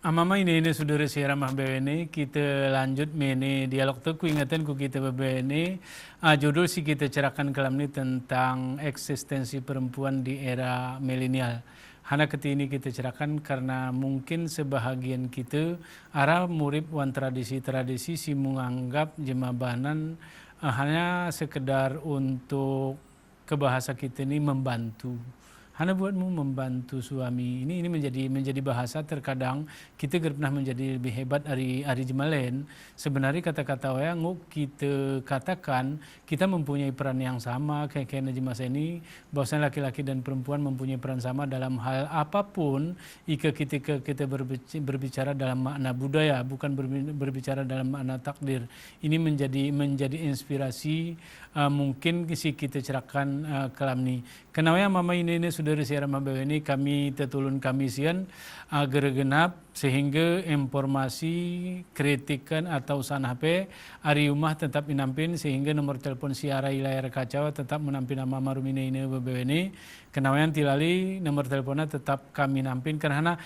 Amama ini saudara saya ramah BWN kita lanjut mene dialog tu ku ingatan ku kita BWN judul si kita cerahkan kelam ni tentang eksistensi perempuan di era milenial. Hana keti ini kita cerahkan karena mungkin sebahagian kita arah murid wan tradisi-tradisi si menganggap jemabanan hanya sekedar untuk kebahasa kita ini membantu. Hana buatmu membantu suami ini menjadi bahasa terkadang kita pernah menjadi lebih hebat hari jemalen. Sebenarnya kata-kata yang kita katakan kita mempunyai peran yang sama kayak di masa ini bahwasanya laki-laki dan perempuan mempunyai peran sama dalam hal apapun ketika kita berbicara dalam makna budaya bukan berbicara dalam makna takdir. Ini menjadi inspirasi mungkin si kita cerahkan kelam ni. Kenapa mama ini saudara siaran mabaw ini kami tetulun kami sian gergenap sehingga informasi kritikan atau sanhape ari rumah tetap inampin sehingga nomor telepon siara layar kacau tetap menampin nama marumine ini mabaw ini. Kenapa yang tilali nomor teleponnya tetap kami nampin karena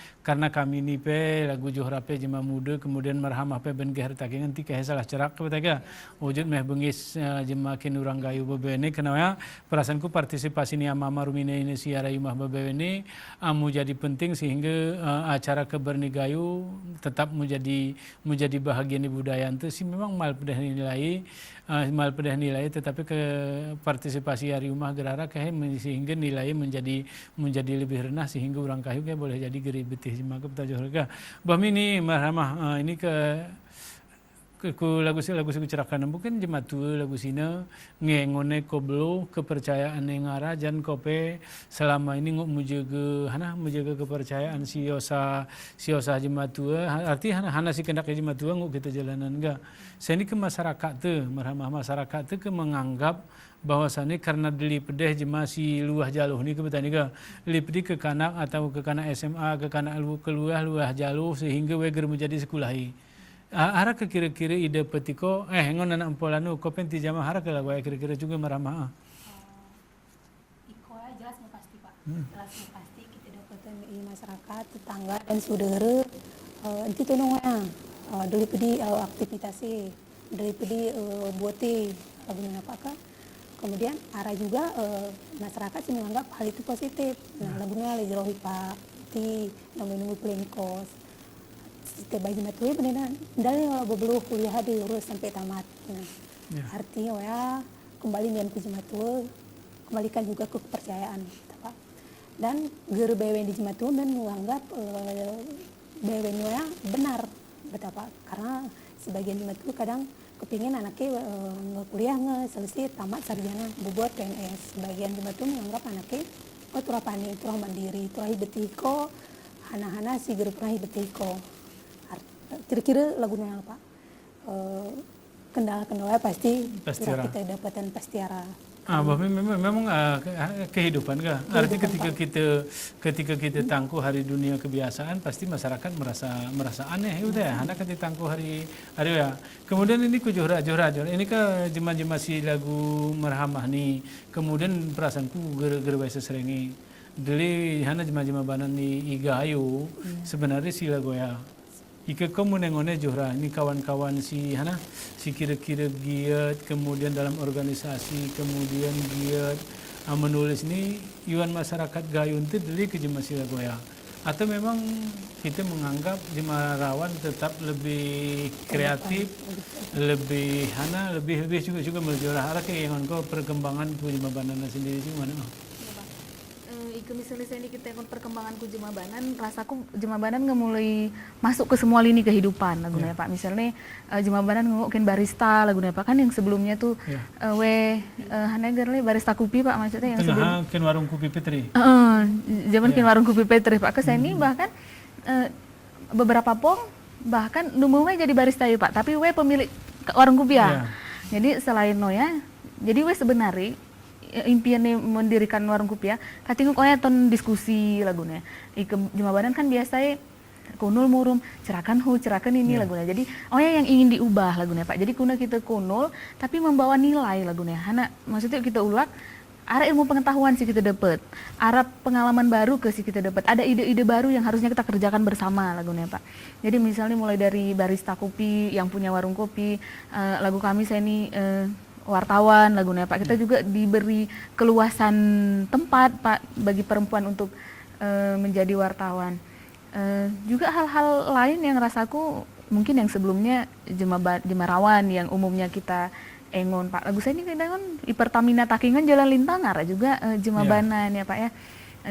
kami ni pe lagu johra pe jema muda kemudian marhamah pe ben geher taking nanti ke salah cerak ke betaga wujud meh bengis jema kin urang gayu mabaw ini kenapa perasaanku partisipasi ni mama rumine ini siara imah mabaw ini menjadi penting sehingga acara kebernigayu tetap menjadi bahagian di budaya itu sih memang mal pedah nilai tetapi ke partisipasi hari rumah gerara sehingga nilai menjadi lebih rendah sehingga orang kayu kayak boleh jadi geri betih maka petajah harga bahmi ini marhamah ini ku lagu cerahkan mungkin jemaat tua lagu sina ngengone koblo kepercayaan yang arajan kope selama ini menjaga kepercayaan siosa jemaat tua arti hana si kendak jemaat tua kita jalanan enggak saya ini ke masyarakat tu marhamah masyarakat tu ke menganggap bahwasannya karena dili pedeh jemaah si luah jaluh ni kebetulan juga dili pedih ke kanak atau ke kanak SMA ke kanak luah jaluh sehingga weger menjadi sekulahi. Hara kira-kira ide petiko ngon anak empolanu ko penti jama hara kala gua kira-kira juga marama. Iko ya jelas pasti Pak. Jelas pasti kita dapatkan di masyarakat tetangga dan saudara enti tolongnya dari pedi aktivitasnya dari pedi buati lagunya apa kah? Kemudian arah juga masyarakat sih menganggap hal itu positif. Nah lagunya lejerohi Pak ti nunggu pelengkos. Setiap bagi matui benar dari berbelu kuliah diurus sampai tamat. Nah, artinya ya kembali dengan kujimatua, kembalikan juga ke kepercayaan, Pak. Dan guru BWN di Jematua dan menganggap BWN ya benar, betapa karena sebagian Jematua kadang kepingin anaknya kuliah selesai tamat sarjana buat PNS. Sebagian Jematua menganggap anaknya turah panik, turah mandiri, turah betiko, hana-hana si guru turah betiko. Kira-kira lagunya apa? Kendala-kendala pasti kita dapatkan pasti arah. Memang kehidupan kah? Artinya ketika kita tangguh hari dunia kebiasaan pasti masyarakat merasa aneh udah ya. Anak ketika tangguh hari ya. Kemudian ini ku johra ini ke jema-jema si lagu marhamah nih. Kemudian perasaanku gara-gara seserengi. Dili hana jema-jema banan ni igayu sebenarnya si lagu ya. Ika kamu nengone johra ini kawan-kawan si kira-kira giat kemudian dalam organisasi kemudian giat menulis ini iwan masyarakat gayun itu dari kejema sila goya atau memang kita menganggap jemarawan tetap lebih kreatif lebih juga menjual arah ke yang engkau perkembangan tu jema banana sendiri sih mana misalnya saya kita ikut perkembangan ku jemabanan rasaku jemabanan nggak mulai masuk ke semua lini kehidupan lagunya Pak misalnya jemabanan ngomongin barista lagunya Pak kan yang sebelumnya tuh hanegerle barista kopi Pak maksudnya yang sebelum ken warung kopi Petri zaman ken warung kopi Petri Pak ke saya ini bahkan beberapa pong bahkan numungnya jadi barista ya Pak tapi pemilik warung kopi ya jadi selain noya jadi sebenarnya impiannya mendirikan warung kopi ya katingu koya ton diskusi lagunya jemabanan kan biasanya kunul murum cerakan ini lagunya jadi yang ingin diubah lagunya Pak jadi kuna kita kunul tapi membawa nilai lagunya hana maksudnya kita ulak Ada ilmu pengetahuan sih kita dapat, ada pengalaman baru ke sih kita dapat, ada ide-ide baru yang harusnya kita kerjakan bersama lagunya Pak. Jadi misalnya mulai dari barista kopi yang punya warung kopi, lagu kami saya ini wartawan lagunya Pak. Kita juga diberi keluasan tempat Pak bagi perempuan untuk menjadi wartawan. Juga hal-hal lain yang rasaku mungkin yang sebelumnya Jemarawan yang umumnya kita engon Pak. Lagu saya ini kadang di Pertamina Takingan Jalan Lintang ada juga Jemabanan ya Pak ya.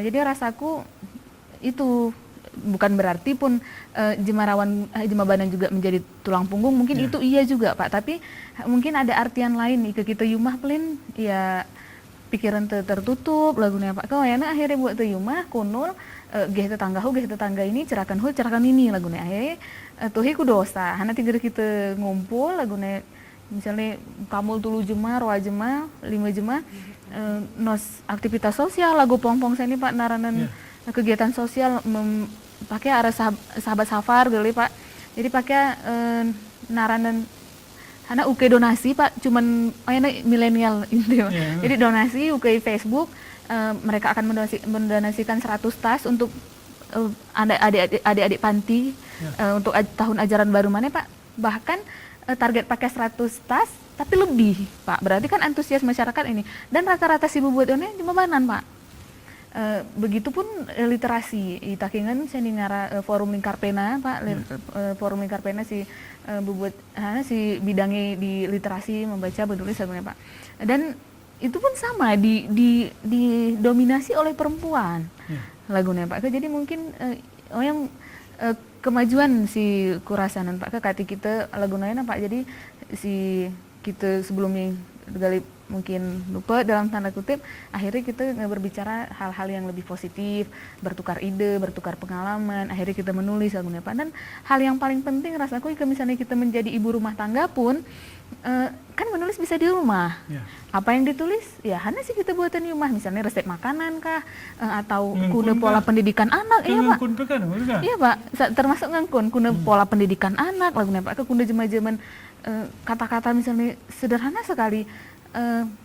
Jadi rasaku itu bukan berarti pun Jemabanan juga menjadi tulang punggung, mungkin itu iya juga Pak, tapi mungkin ada artian lain nih ke kita yumah pelin ya pikiran tertutup lagunya Pak. Kau ya akhirnya buat tu yumah kunul geh tetangga ini cerakan ini lagunya akhirnya tuhi ku dosa. Hana tinggal kita ngumpul lagunya misalnya kamul 3 jemaah, 2 jemaah, 5 jemaah, nos aktivitas sosial, lagu pong-pong saya ini Pak, naranan kegiatan sosial, pakai arah sahabat safar geli Pak, jadi pakai naranan, karena uke donasi Pak, cuman milenial itu, jadi donasi uke Facebook, mereka akan mendonasikan 100 tas untuk adik-adik panti, untuk tahun ajaran baru mana Pak, bahkan target pakai 100 tas tapi lebih Pak, berarti kan antusias masyarakat ini dan rata-rata si bubuatnya Jemabanan Pak. Begitupun literasi di Takingan saya ngara forum lingkar pena Pak, forum lingkar pena si bubuat si bidangnya di literasi membaca menulis sebenarnya Pak, dan itu pun sama didominasi oleh perempuan lagunya Pak. Jadi mungkin yang kemajuan si kurasanan Pak kati kita lagunanya Pak. Jadi si kita sebelumnya gali mungkin lupa dalam tanda kutip, akhirnya kita berbicara hal-hal yang lebih positif, bertukar ide, bertukar pengalaman, akhirnya kita menulis lagunya Pak. Dan hal yang paling penting rasaku misalnya kita menjadi ibu rumah tangga pun kan menulis bisa di rumah. Apa yang ditulis ya hanya sih kita buatan di rumah, misalnya resep makanan kah atau kuna pola pendidikan anak. Iya Pak, iya Pak, termasuk ngangkun kuna pola pendidikan anak lagunya Pak, kuna jema-jeman kata-kata misalnya sederhana sekali,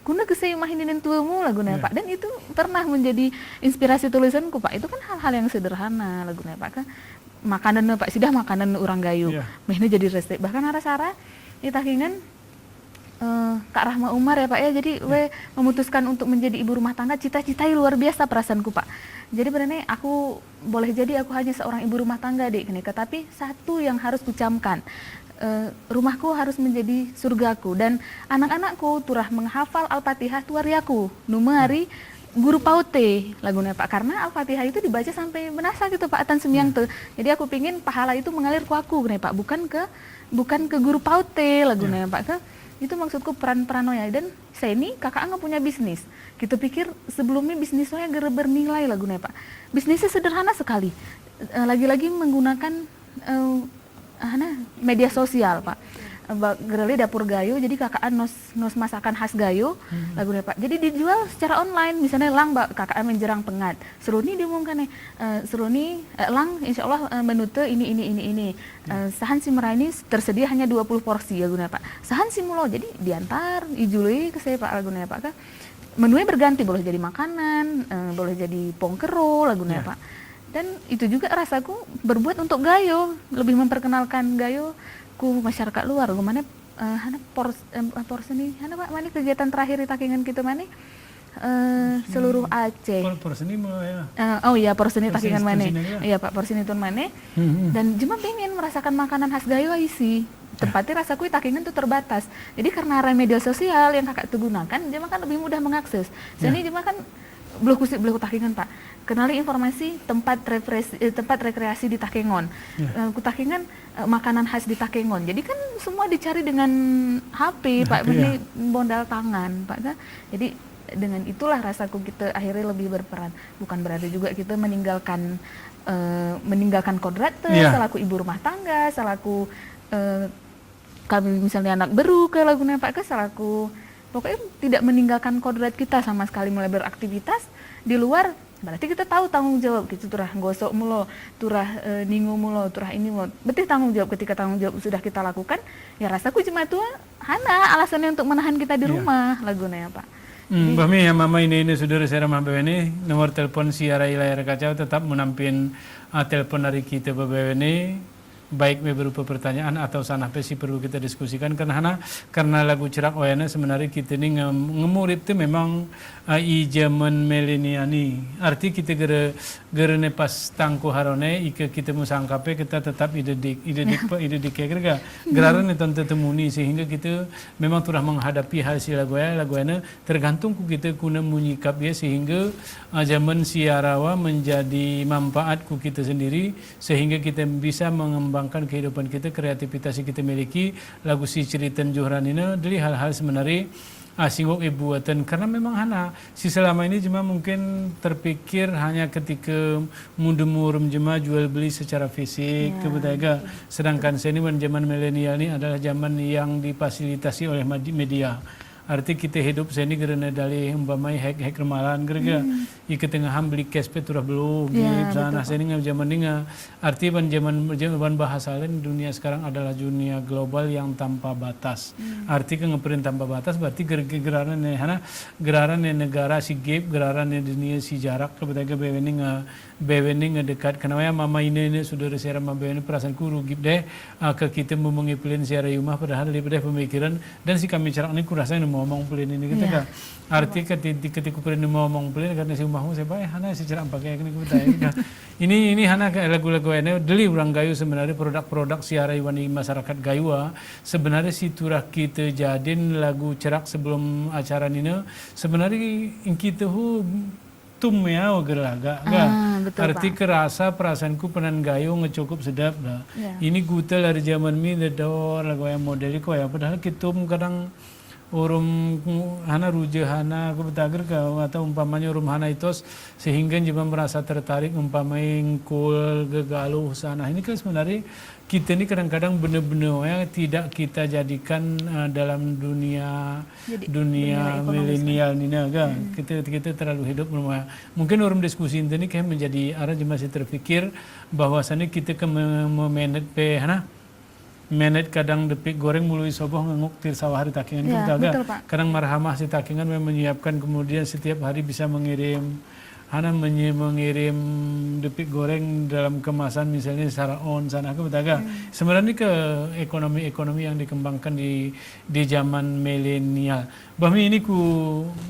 kuna keseimahin tuamu lagunya Pak, dan itu pernah menjadi inspirasi tulisanku Pak. Itu kan hal-hal yang sederhana lagunya Pak, kan makanan Pak sidah makanan orang gayu mehna jadi resep, bahkan arah-arah di Takingan Kak Rahma Umar ya Pak ya, jadi memutuskan untuk menjadi ibu rumah tangga, cita-citai luar biasa perasaanku Pak. Jadi benar aku boleh jadi aku hanya seorang ibu rumah tangga dek, tapi satu yang harus kucamkan, rumahku harus menjadi surgaku, dan anak-anakku turah menghafal Al-Fatihah tuariaku numari guru paute lagunya Pak, karena Al-Fatihah itu dibaca sampai menasa gitu Pak atan sembiang tuh. Jadi aku pingin pahala itu mengalir ke aku nih Pak, bukan ke guru paute lagunya Pak. Itu maksudku peran-peranoya. Dan saya ini kakak nggak punya bisnis. Kita pikir sebelumnya bisnis saya bernilai lagunya Pak. Bisnisnya sederhana sekali. Lagi-lagi menggunakan media sosial Pak. Gerali dapur gayo, jadi kakak nos masakan khas gayo lagunya Pak. Jadi dijual secara online, misalnya lang kakak menjerang pengat. Seruni diumumkan nih, seruni lang insya Allah menu ini. Sahan si merah ini tersedia hanya 20 porsi lagunya Pak. Sahan si mulo, jadi diantar ijuli ke saya Pak lagunya Pak. Menunya berganti, boleh jadi makanan, boleh jadi pongkero lagunya Pak. Dan itu juga rasaku berbuat untuk gayo, lebih memperkenalkan gayo ku masyarakat luar. Gimana porsi ini Pak, mana kegiatan terakhir di Takingan kita mana seluruh Aceh. Porsi ini ya. Oh iya, porsi ini Takingan mana? Iya Pak, porsi ini tuh mana? Dan cuma pengen merasakan makanan khas gayo isi. Tempatnya rasaku di Takingan tuh terbatas. Jadi karena media sosial yang kakak tuh gunakan, dia kan lebih mudah mengakses. Jadi cuma kan belum Takingan Pak. Kenali informasi tempat rekreasi di Takengon. Ku Takengon makanan khas di Takengon. Jadi kan semua dicari dengan HP Pak, ini modal tangan Pak. Jadi dengan itulah rasaku kita akhirnya lebih berperan. Bukan berarti juga kita meninggalkan kodrat selaku ibu rumah tangga, selaku kami misalnya anak beru ke lagunya Pak, selaku pokoknya tidak meninggalkan kodrat kita sama sekali mulai beraktivitas di luar. Berarti kita tahu tanggung jawab gitu, turah gosok mulo, turah ningu mulo, turah ini mulo. Betul tanggung jawab, ketika tanggung jawab sudah kita lakukan, ya rasaku cuma tuh hana alasannya untuk menahan kita di rumah lagunya Pak. Bahmi ya mama ini saudara saya Ramah ini nomor telepon siarai layar kaca tetap menampin telepon dari kita ini baik berupa pertanyaan atau sanah pesi perlu kita diskusikan karena lagu cerak oyana sebenarnya kita ini ngemurip itu memang i zaman milenial ni arti kita gere pas tangku harone ike kita musangkape kita tetap ide dik kerja geraran itu temuni sehingga kita memang telah menghadapi hasil lagu oyana tergantung ku kita kuna menyikap ya sehingga zaman siarawa menjadi manfaat ku kita sendiri sehingga kita bisa mengembangkan kehidupan kita, kreativitas kita miliki lagu si ceritan Johran ini dari hal-hal sebenarnya singgung buatan karena memang si selama ini cuma mungkin terpikir hanya ketika murum jema jual beli secara fisik kebetulan sedangkan seni zaman milenial ini adalah zaman yang difasilitasi oleh media. Arti kita hidup seni karena dari umpamai hack remalan gerga ike tengahan beli cash turah belum sana seni zaman ini arti zaman bahasa lain dunia sekarang adalah dunia global yang tanpa batas arti ngeprint tanpa batas berarti geraran negara si gap geraran dunia si jarak kebetulan bewening ngedekat kenapa mama ini saudara saya mama ini perasaan kuru gip deh ke kita mau mengipilin siara rumah padahal daripada pemikiran dan si kami cerak ini kurasa ngomong pelin ini kita arti ketika pelin ngomong pelin karena si rumahmu saya baik hana si cerak pakai ini hana lagu-lagu ini deli orang gayu sebenarnya produk-produk siara iwani masyarakat gayu sebenarnya si turah kita jadin lagu cerak sebelum acara ini sebenarnya kita ya geraga arti Pak. Kerasa perasaanku penan gayo ngecukup sedap lah ini gutel dari zaman mi dedor lagu yang modeli kok ya padahal kita kadang urum hana ruja hana aku betager atau umpamanya urum hana itos sehingga juga merasa tertarik umpamanya ngkul gegaluh sana ini kan sebenarnya kita ini kadang-kadang benar-benar ya tidak kita jadikan dalam dunia milenial ini kita terlalu hidup mungkin orang diskusi ini kayak menjadi arah masih terpikir bahwasannya kita ke menet kadang depik goreng mulai soboh nguktir sawah hari takingan kadang marhamah si takingan menyiapkan kemudian setiap hari bisa mengirim mengirim depik goreng dalam kemasan misalnya secara sana ke betaga sebenarnya ke ekonomi yang dikembangkan di zaman milenial bahmi ini ku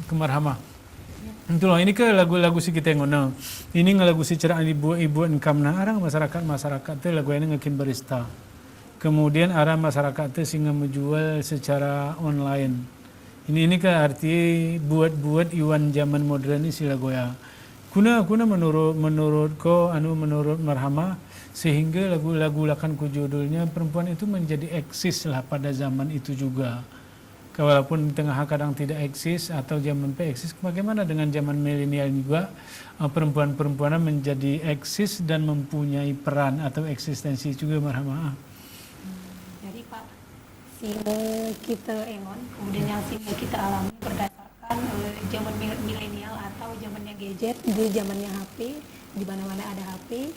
kemarhamah itulah ini ke lagu-lagu si kita ngono ini ngelagu si cerah ibu enkamna arang masyarakat teh lagu ini ngekin barista kemudian arah masyarakat teh sehingga menjual secara online ini ke arti buat iwan zaman modern ini sila goya kuna menurutku menurut marhamah sehingga lagu-lagu lakanku judulnya perempuan itu menjadi eksis lah pada zaman itu juga walaupun tengah kadang tidak eksis atau zaman eksis bagaimana dengan zaman milenial juga perempuan-perempuanan menjadi eksis dan mempunyai peran atau eksistensi juga marhamah jadi Pak singa kita engon kemudian yang singa kita alami berdasarkan zaman milenial atau zamannya gadget di zamannya HP di mana-mana ada HP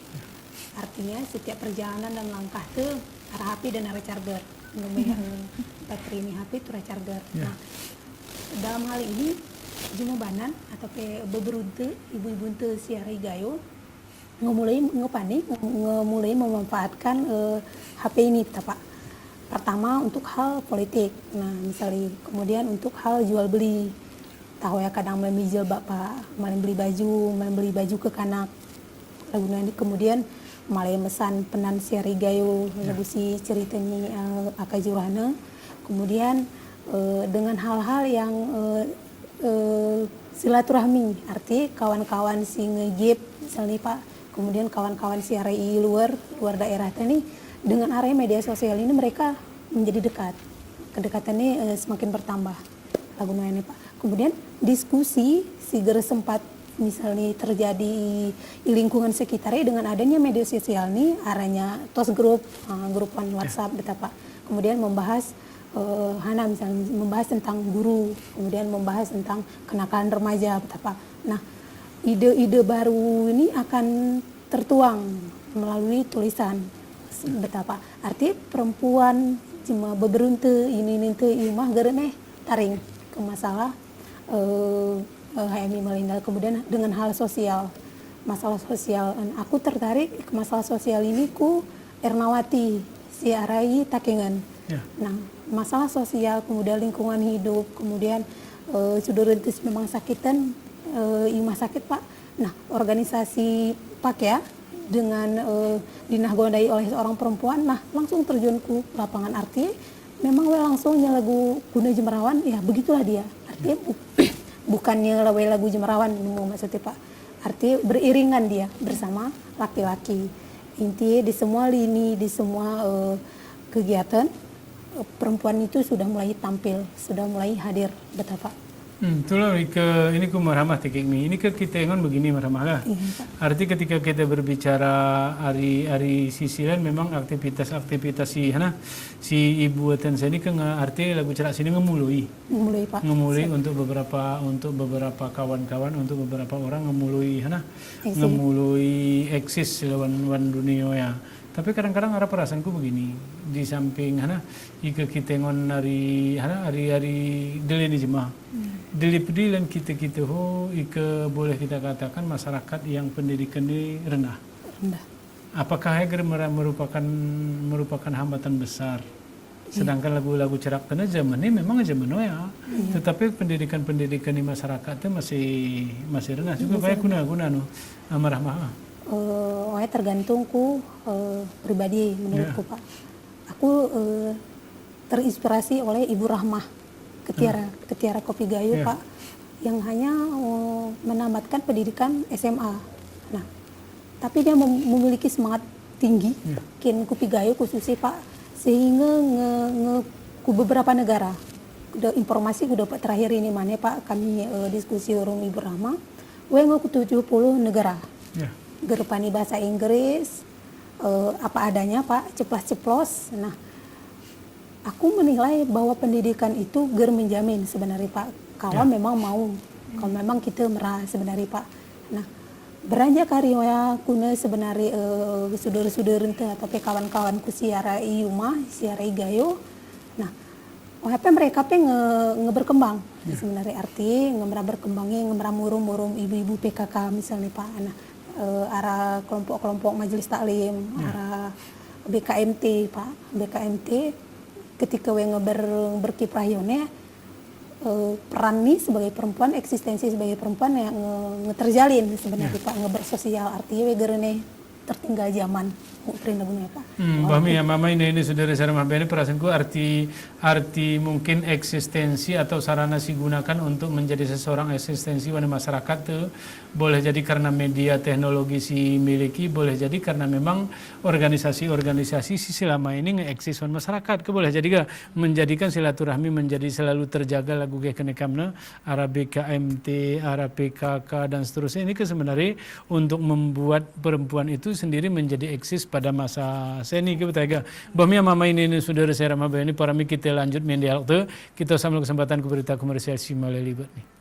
artinya setiap perjalanan dan langkah tuh arah HP dan arah charger baterai ini HP itu arah charger nah dalam hal ini jumabanan atau ke beberunte ibu-ibu te siarai gayo mulai memanfaatkan HP ini Pak pertama untuk hal politik nah misalnya kemudian untuk hal jual beli tahu ya kadang memijil bapak malam beli baju ke kanak lagu nanti kemudian malah mesan penan siari gayo lagu si ceritanya akajurana kemudian dengan hal-hal yang silaturahmi arti kawan-kawan si ngegip misalnya Pak kemudian kawan-kawan siari luar daerah tadi dengan area media sosial ini mereka menjadi dekat kedekatannya semakin bertambah lagu ini Pak kemudian diskusi segera sempat misalnya terjadi di lingkungan sekitarnya dengan adanya media sosial nih arahnya tos grupan WhatsApp betapa kemudian membahas misalnya membahas tentang guru kemudian membahas tentang kenakalan remaja betapa nah ide-ide baru ini akan tertuang melalui tulisan betapa arti perempuan cuma beberunte ini imah gerene taring ke masalah HMI Melinda. Kemudian dengan hal sosial, masalah sosial. Aku tertarik ke masalah sosial ini ku Ernawati, si Arai Takengan. Ya. Nah, masalah sosial, kemudian lingkungan hidup, kemudian sudah rentis memang sakitan, imah sakit Pak. Nah, organisasi Pak ya, dengan dinahgodai oleh seorang perempuan, nah langsung terjun ke lapangan arti, memang langsung lagu guna jemerawan, ya begitulah dia. Artinya bukannya lagu jemerawan, maksudnya Pak. Artinya beriringan dia bersama laki-laki. Intinya di semua lini, di semua kegiatan, perempuan itu sudah mulai tampil, sudah mulai hadir, betul Pak. Itulah ini ku marhamah tekik ini ke kita ngon begini marhamah lah. Arti ketika kita berbicara hari sisilan memang aktivitas si ibu Atensa ini kan arti lagu cerak sini ngemului Pak. Ngemului untuk beberapa kawan-kawan, untuk beberapa orang ngemului ngemului eksis lawan dunia ya. Tapi kadang-kadang ada perasaanku begini, di samping ika kita ngon hari deli jemaah. Deli pedilan kita ika boleh kita katakan masyarakat yang pendidikan ini rendah. Apakah Heger merupakan hambatan besar? Sedangkan lagu-lagu cerak tanah zaman ini memang zaman ya. Tetapi pendidikan di masyarakat itu masih rendah. Juga banyak guna marah-marah. Tergantung ku pribadi menurutku Pak. Aku terinspirasi oleh Ibu Rahmah Ketiara Kopi Gayo Pak, yang hanya menamatkan pendidikan SMA. Nah, tapi dia memiliki semangat tinggi, kin Kopi Gayo khususnya Pak, sehingga ku beberapa negara. Informasi udah Pak terakhir ini mana Pak, kami diskusi orang Ibu Rahmah, ku 70 negara. Gerpani bahasa Inggris, apa adanya Pak, ceplas-ceplos. Nah, aku menilai bahwa pendidikan itu menjamin sebenarnya Pak, kalau memang mau, kalau memang kita merah sebenarnya Pak. Nah, beranjak karya kuna sebenarnya saudara-saudara atau kawan-kawanku siarai Yuma, siarai Gayo. Nah, apa mereka berkembang sebenarnya arti berkembangnya murum ibu-ibu PKK misalnya Pak. Nah, arah kelompok-kelompok majelis taklim, arah BKMT Pak, BKMT ketika berkiprah yone peran nih sebagai perempuan, eksistensi sebagai perempuan yang terjalin sebenarnya Pak, bersosial artinya wegerene tertinggal zaman Pak. Bahmi ya mama ini saudara sarana ini perasaanku arti mungkin eksistensi atau sarana si gunakan untuk menjadi seseorang eksistensi pada masyarakat tuh boleh jadi karena media teknologi si miliki, boleh jadi karena memang organisasi si selama ini nge-eksis masyarakat, ke boleh jadi menjadikan silaturahmi menjadi selalu terjaga lagu kenekamna arah BKMT, arah PKK dan seterusnya ini sebenarnya untuk membuat perempuan itu sendiri menjadi eksis pada masa seni kita bahmi mama ini saudara saya Ramah ini para kita lanjut mendialog tuh kita sambil kesempatan ke berita komersial si Maleli buat nih.